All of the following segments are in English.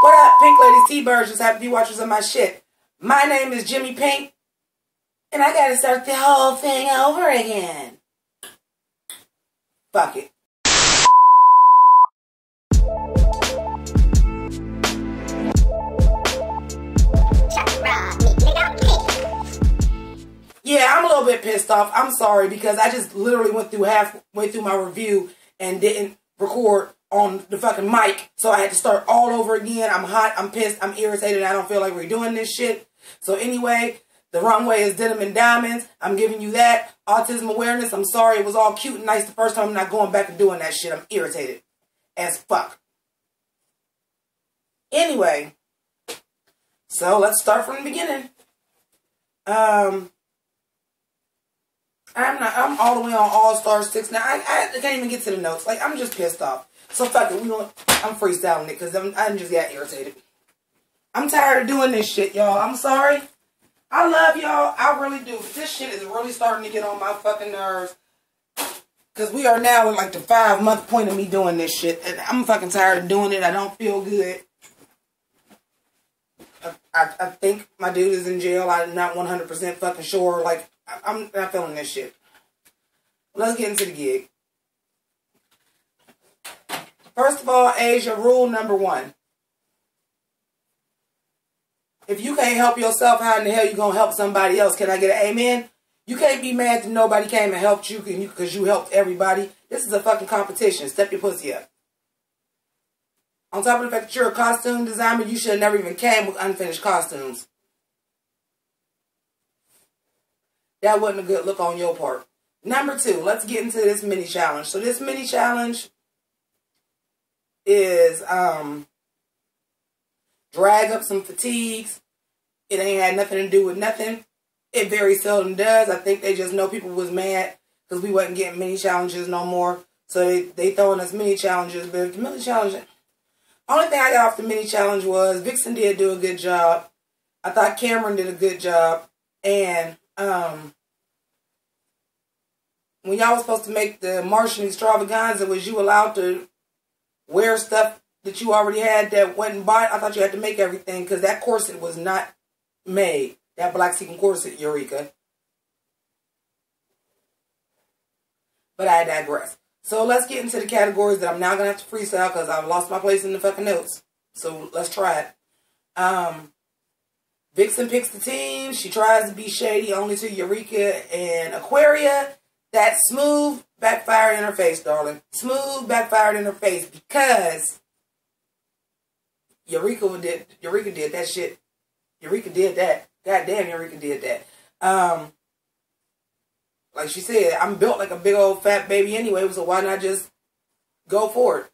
What up, Pink Ladies, T-Birds, just happy to be watchers of my shit. My name is JImmiPynk, and I gotta start the whole thing over again. Fuck it. Yeah, I'm a little bit pissed off. I'm sorry because I just literally went through halfway through my review and didn't record on the fucking mic. So I had to start all over again. I'm hot, I'm pissed, I'm irritated, I don't feel like redoing this shit. So anyway, the runway is denim and diamonds. I'm giving you that. Autism awareness, I'm sorry. It was all cute and nice the first time. I'm not going back and doing that shit. I'm irritated as fuck. Anyway, so let's start from the beginning. I'm all the way on All-Star 6 now. I can't even get to the notes. Like, I'm just pissed off. So fuck it. I'm freestyling it because I just got irritated. I'm tired of doing this shit, y'all. I'm sorry. I love y'all. I really do. This shit is really starting to get on my fucking nerves. Because we are now in like the 5-month point of me doing this shit. And I'm fucking tired of doing it. I don't feel good. I think my dude is in jail. I'm not 100% fucking sure. Like, I'm not feeling this shit. Let's get into the gig. First of all, Asia, rule number 1. If you can't help yourself, how in the hell you gonna help somebody else? Can I get an amen? You can't be mad that nobody came and helped you because you helped everybody. This is a fucking competition. Step your pussy up. On top of the fact that you're a costume designer, you should have never even came with unfinished costumes. That wasn't a good look on your part. Number 2, let's get into this mini challenge. So this mini challenge is drag up some fatigues. It ain't had nothing to do with nothing. It very seldom does. I think they just know people was mad because we wasn't getting mini challenges no more. So they throwing us mini challenges. But the mini challenge, only thing I got off the mini challenge was Vixen did do a good job. I thought Cameron did a good job. And when y'all was supposed to make the Martian extravaganza, was you allowed to wear stuff that you already had that wasn't bought? I thought you had to make everything because that corset was not made. That black sequin corset, Eureka. But I digress. So let's get into the categories that I'm now going to have to freestyle because I've lost my place in the fucking notes. So let's try it. Vixen picks the team. She tries to be shady only to Eureka and Aquaria. That smooth backfired in her face, darling. Smooth backfired in her face because Eureka did that shit. Eureka did that. Goddamn, Eureka did that. Like she said, I'm built like a big old fat baby anyway, so why not just go for it?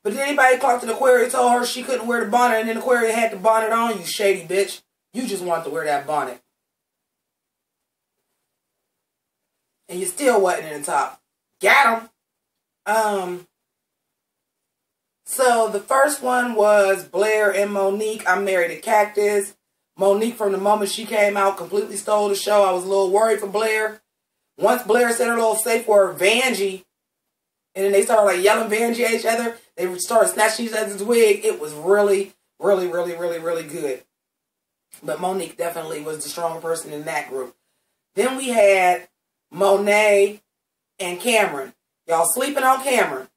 But did anybody clock to Aquaria told her she couldn't wear the bonnet and then Aquaria had the bonnet on? You shady bitch. You just wanted to wear that bonnet. And you still wasn't in the top. Got him. So the first one was Blair and Monique. I married a cactus. Monique, from the moment she came out, completely stole the show. I was a little worried for Blair. Once Blair said her little safe word, Vanjie, and then they started like yelling Vanjie at each other, they started snatching each other's wig. It was really, really, really, really, really good. But Monique definitely was the stronger person in that group. Then we had Monet and Cameron. Y'all sleeping on Cameron.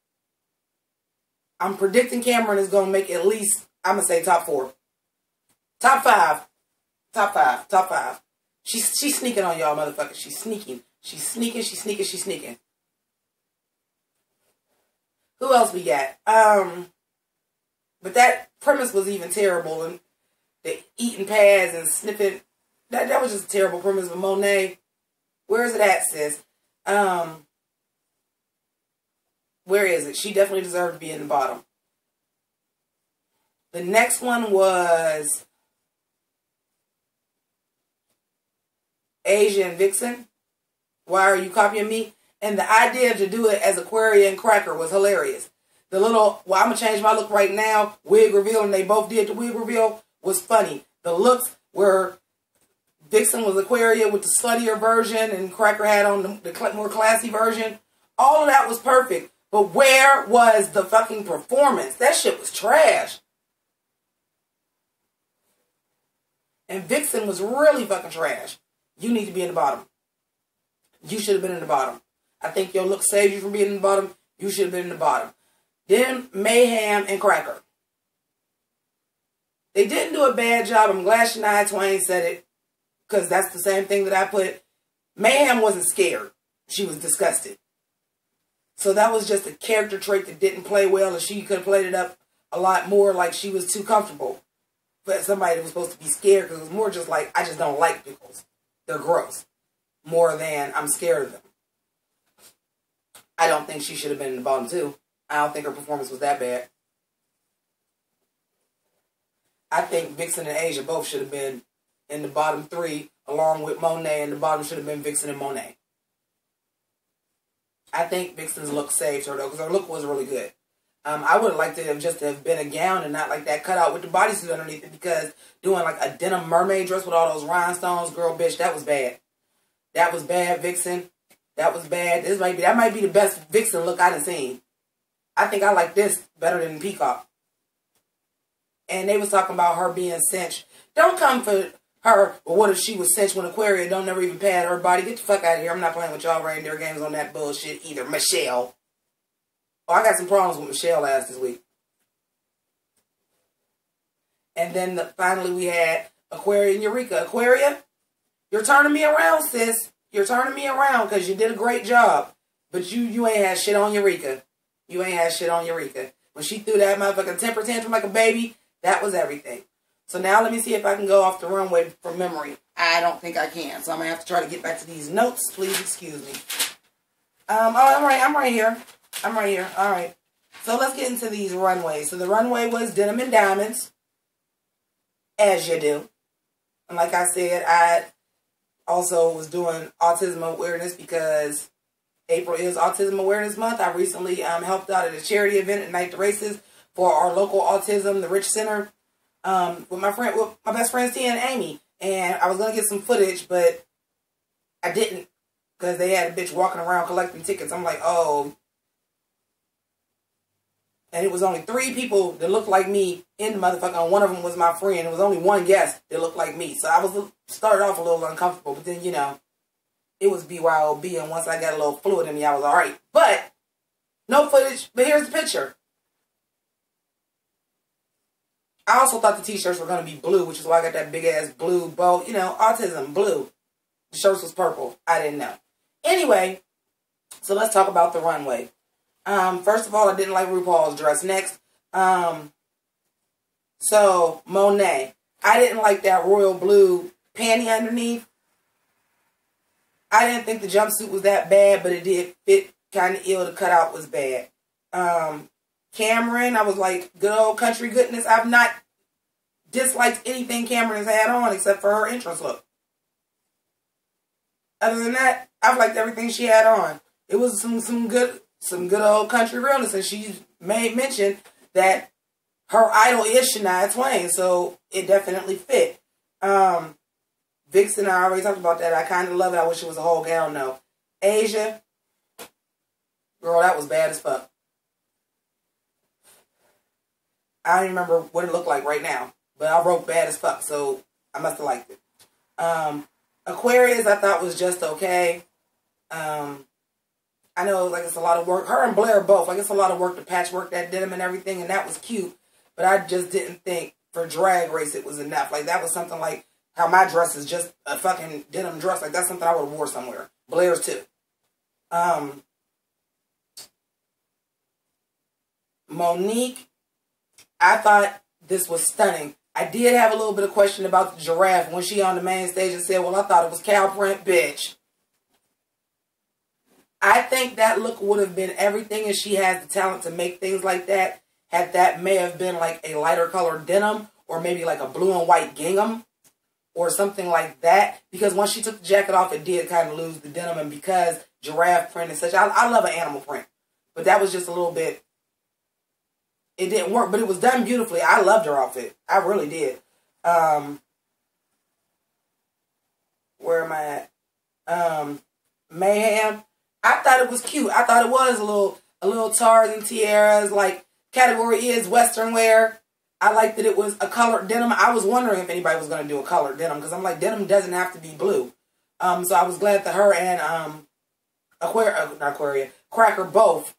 I'm predicting Cameron is going to make at least, I'm going to say top 4. Top 5. Top 5. Top 5. She's sneaking on y'all, motherfuckers. She's sneaking. She's sneaking. She's sneaking. She's sneaking. Who else we got? But that premise was even terrible. And the eating pads and sniffing. That was just a terrible premise with Monet. Where is it at, sis? Where is it? She definitely deserved to be in the bottom. The next one was Asia and Vixen. Why are you copying me? And the idea to do it as Aquaria and Cracker was hilarious. The little, well, I'm going to change my look right now, wig reveal, and they both did the wig reveal, was funny. The looks were, Vixen was Aquaria with the sluttier version, and Cracker had on the more classy version. All of that was perfect. But where was the fucking performance? That shit was trash. And Vixen was really fucking trash. You need to be in the bottom. You should have been in the bottom. I think your look saved you from being in the bottom. You should have been in the bottom. Then Mayhem and Cracker. They didn't do a bad job. I'm glad Shania Twain said it, because that's the same thing that I put. Mayhem wasn't scared. She was disgusted. So that was just a character trait that didn't play well, and she could have played it up a lot more like she was too comfortable. But somebody that was supposed to be scared, because it was more just like, I just don't like pickles. They're gross. More than I'm scared of them. I don't think she should have been in the bottom two. I don't think her performance was that bad. I think Vixen and Asia both should have been in the bottom three, along with Monet, and the bottom should have been Vixen and Monet. I think Vixen's look saved her, though, because her look was really good. I would have liked it have just have been a gown and not like that cutout with the bodysuit underneath it, because doing like a denim mermaid dress with all those rhinestones, girl, bitch, that was bad. That was bad, Vixen. That was bad. That might be the best Vixen look I've seen. I think I like this better than Peacock. And they was talking about her being cinched. Don't come for her. Well, what if she was cinched when Aquaria don't never even pad her body? Get the fuck out of here. I'm not playing with y'all reindeer games on that bullshit either. Michelle. Oh, I got some problems with Michelle last this week. And then finally we had Aquaria and Eureka. Aquaria, you're turning me around, sis. You're turning me around because you did a great job. But you ain't had shit on Eureka. You ain't had shit on Eureka. When she threw that motherfucking temper tantrum like a baby, that was everything. So now let me see if I can go off the runway from memory. I don't think I can. So I'm going to have to try to get back to these notes. Please excuse me. Oh, I'm right here. I'm right here. All right. So let's get into these runways. So the runway was Denim and Diamonds. As you do. And like I said, I also was doing autism awareness because April is Autism Awareness Month. I recently helped out at a charity event at Night the Races for our local autism, the Rich Center, with my best friends Tia and Amy. And I was gonna get some footage, but I didn't, because they had a bitch walking around collecting tickets. I'm like, oh. And it was only 3 people that looked like me in the motherfucker, and one of them was my friend. It was only one guest that looked like me. So I started off a little uncomfortable, but then, you know, it was BYOB, and once I got a little fluid in me, I was alright. But, no footage, but here's the picture. I also thought the t-shirts were going to be blue, which is why I got that big-ass blue bow. You know, autism, blue. The shirts was purple. I didn't know. Anyway, so let's talk about the runway. First of all, I didn't like RuPaul's dress. Next, so, Monet. I didn't like that royal blue panty underneath. I didn't think the jumpsuit was that bad, but it did fit kind of ill. The cutout was bad. Cameron, I was like, good old country goodness. I've not disliked anything Cameron has had on except for her entrance look. Other than that, I've liked everything she had on. It was some good old country realness, and she made mention that her idol is Shania Twain, so it definitely fit. Vixen, I already talked about that. I kind of love it. I wish it was a whole gown, though. Asia, girl, that was bad as fuck. I don't even remember what it looked like right now, but I wrote bad as fuck, so I must have liked it. Aquarius, I thought was just okay. I know, like, it's a lot of work. Her and Blair both. Like, it's a lot of work to patchwork that denim and everything, and that was cute. But I just didn't think for Drag Race it was enough. Like, that was something like how my dress is just a fucking denim dress. Like, that's something I would have wore somewhere. Blair's too. Monique, I thought this was stunning. I did have a little bit of question about the giraffe when she on the main stage and said, well, I thought it was cow print, bitch. I think that look would have been everything, and she has the talent to make things like that. Had that may have been like a lighter colored denim, or maybe like a blue and white gingham, or something like that. Because once she took the jacket off, it did kind of lose the denim, and because giraffe print is such, I love an animal print, but that was just a little bit, it didn't work, but it was done beautifully. I loved her outfit. I really did. Where am I at? Mayhem. I thought it was cute. I thought it was a little Tarzan tiaras, like category is Western wear. I liked that it was a colored denim. I was wondering if anybody was going to do a colored denim because I'm like, denim doesn't have to be blue. So I was glad that her and Cracker both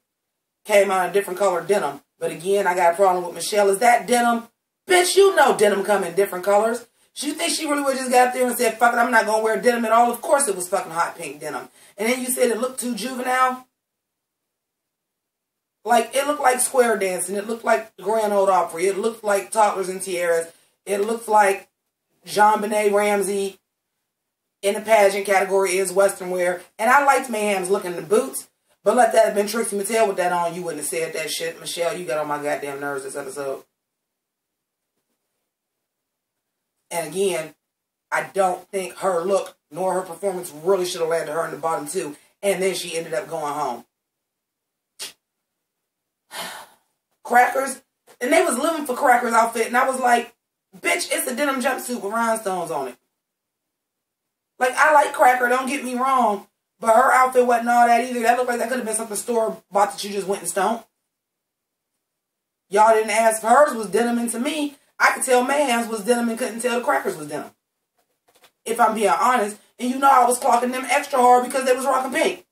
came out in different colored denim. But again, I got a problem with Michelle. Is that denim? Bitch, you know denim come in different colors. You think she really would just got up there and said, fuck it, I'm not going to wear denim at all? Of course it was fucking hot pink denim. And then you said it looked too juvenile. Like, it looked like square dancing. It looked like Grand Ole Opry. It looked like Toddlers and Tiaras. It looked like JonBenet Ramsey in the pageant category is Western wear. And I liked Mayhem's look in the boots. But let that have been Trixie Mattel with that on, you wouldn't have said that shit. Michelle, you got on my goddamn nerves this episode. And again, I don't think her look nor her performance really should have landed her in the bottom two. And then she ended up going home. Crackers, and they was living for Crackers' outfit, and I was like, bitch, it's a denim jumpsuit with rhinestones on it. Like, I like Cracker, don't get me wrong, but her outfit wasn't all that either. That looked like that could have been something store-bought that you just went and stoned. Y'all didn't ask if hers was denim, and to me, I could tell Mayhem's was denim and couldn't tell the Crackers was denim. If I'm being honest. And you know I was clocking them extra hard because they was rocking pink.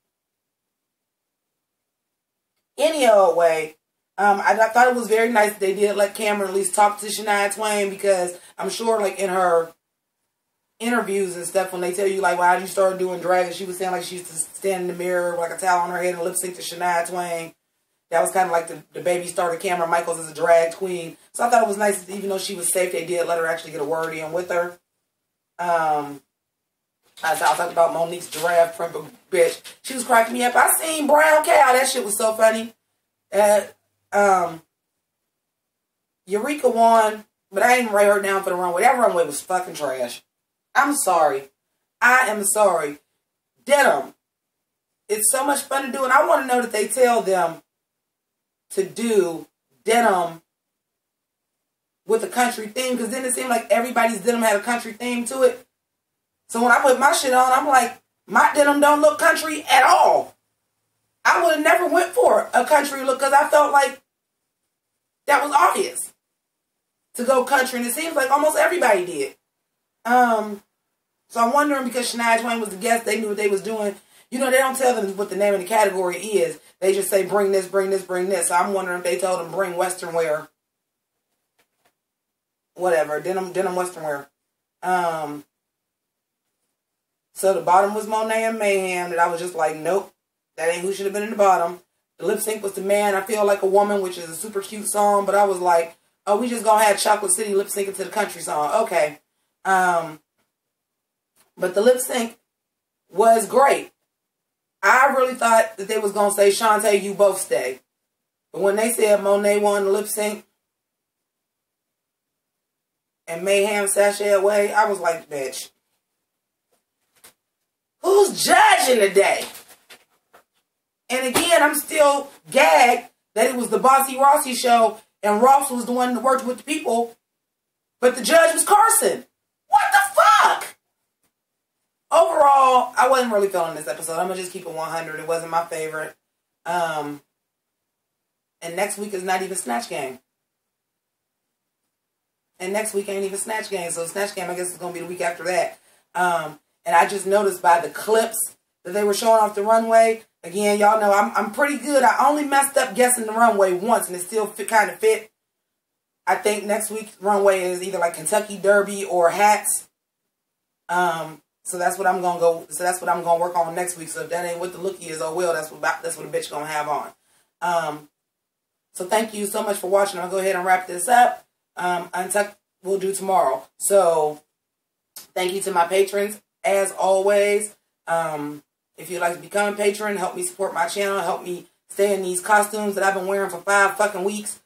Any old way, I thought it was very nice that they did let Cameron at least talk to Shania Twain, because I'm sure, like, in her interviews and stuff, when they tell you, like, why did you start doing drag, and she was saying, like, she used to stand in the mirror with, like, a towel on her head and lip sync to Shania Twain. That was kind of like the baby started Cameron Michaels as a drag queen. So I thought it was nice that even though she was safe, they did let her actually get a word in with her. I talked about Monique's giraffe print, but bitch, she was cracking me up. I seen Brown Cow. That shit was so funny. Eureka won, but I didn't write her down for the runway. That runway was fucking trash. I'm sorry. I am sorry. Denim. It's so much fun to do, and I want to know that they tell them to do denim with a country theme, because then it seemed like everybody's denim had a country theme to it. So when I put my shit on, I'm like, my denim don't look country at all. I would have never went for a country look because I felt like that was obvious to go country, and it seems like almost everybody did. So I'm wondering, because Shania Twain was the guest, they knew what they was doing. You know, they don't tell them what the name of the category is. They just say, bring this, bring this, bring this. So I'm wondering if they told them, bring Western wear. Whatever, denim Western wear. So the bottom was Monet and Mayhem, that I was just like, nope, that ain't who should have been in the bottom. The lip sync was to Man, I Feel Like a Woman, which is a super cute song, but I was like, oh, we just gonna have Chocolate City lip syncing to the country song. Okay. But the lip sync was great. I really thought that they was gonna say, Shantae, you both stay. But when they said Monet won the lip sync and Mayhem sashay away, I was like, bitch, who's judging today? And again, I'm still gagged that it was the Bossy Rossi show and Ross was the one that worked with the people, but the judge was Carson. What the fuck? Overall, I wasn't really feeling this episode. I'm going to just keep it 100. It wasn't my favorite. And next week is not even Snatch Game. And next week ain't even Snatch Game. So Snatch Game, I guess, is going to be the week after that. And I just noticed by the clips that they were showing off the runway. Again, y'all know I'm pretty good. I only messed up guessing the runway once, and it still kind of fit. I think next week's runway is either like Kentucky Derby or hats. So that's what I'm gonna go. So that's what I'm gonna work on next week. So if that ain't what the look is, oh well, that's what a bitch gonna have on. So thank you so much for watching. I'll go ahead and wrap this up. Untucked we'll do tomorrow. So thank you to my patrons as always. If you'd like to become a patron, help me support my channel, help me stay in these costumes that I've been wearing for 5 fucking weeks.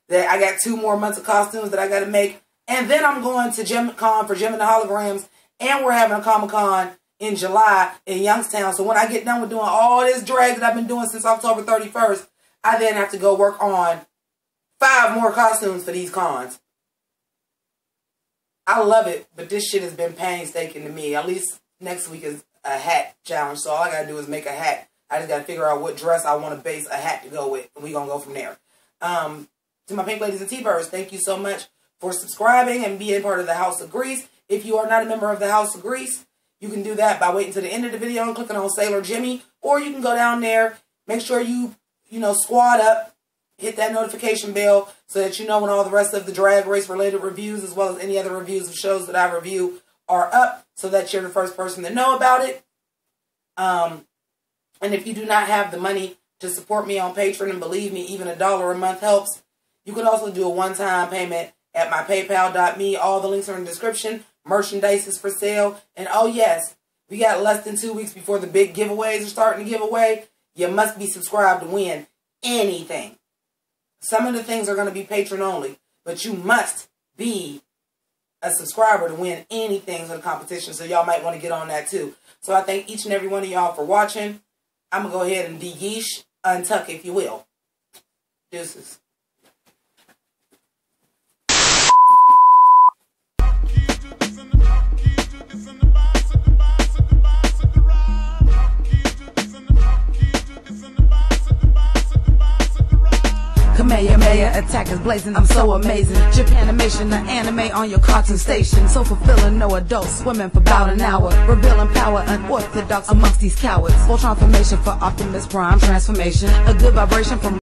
That I got 2 more months of costumes that I got to make. And then I'm going to Gen-Con for Jimmi the Holograms. And we're having a Comic-Con in July in Youngstown. So when I get done with doing all this drag that I've been doing since October 31st, I then have to go work on 5 more costumes for these cons. I love it, but this shit has been painstaking to me. At least next week is a hat challenge. So all I got to do is make a hat. I just got to figure out what dress I want to base a hat to go with. And we're going to go from there. To my Pink Ladies and T-Birds, thank you so much for subscribing and being part of the House of Grease. If you are not a member of the House of Grease, you can do that by waiting to the end of the video and clicking on Sailor Jimmy. Or you can go down there, make sure you squad up, hit that notification bell so that you know when all the rest of the Drag Race related reviews, as well as any other reviews of shows that I review, are up, so that you're the first person to know about it. And if you do not have the money to support me on Patreon, and believe me, even $1 a month helps, you can also do a one-time payment at my paypal.me. All the links are in the description. Merchandise is for sale. And oh yes, we got less than 2 weeks before the big giveaways are starting to give away. You must be subscribed to win anything. Some of the things are going to be patron only, but you must be a subscriber to win anything for the competition. So y'all might want to get on that too. So I thank each and every one of y'all for watching. I'm going to go ahead and de-geesh, untuck if you will. Deuces. Kamehameha, attackers blazing, I'm so amazing. Japanimation, the anime on your cartoon station. So fulfilling, no adults swimming for about an hour. Revealing power, unorthodox amongst these cowards. Full transformation for Optimus Prime transformation. A good vibration from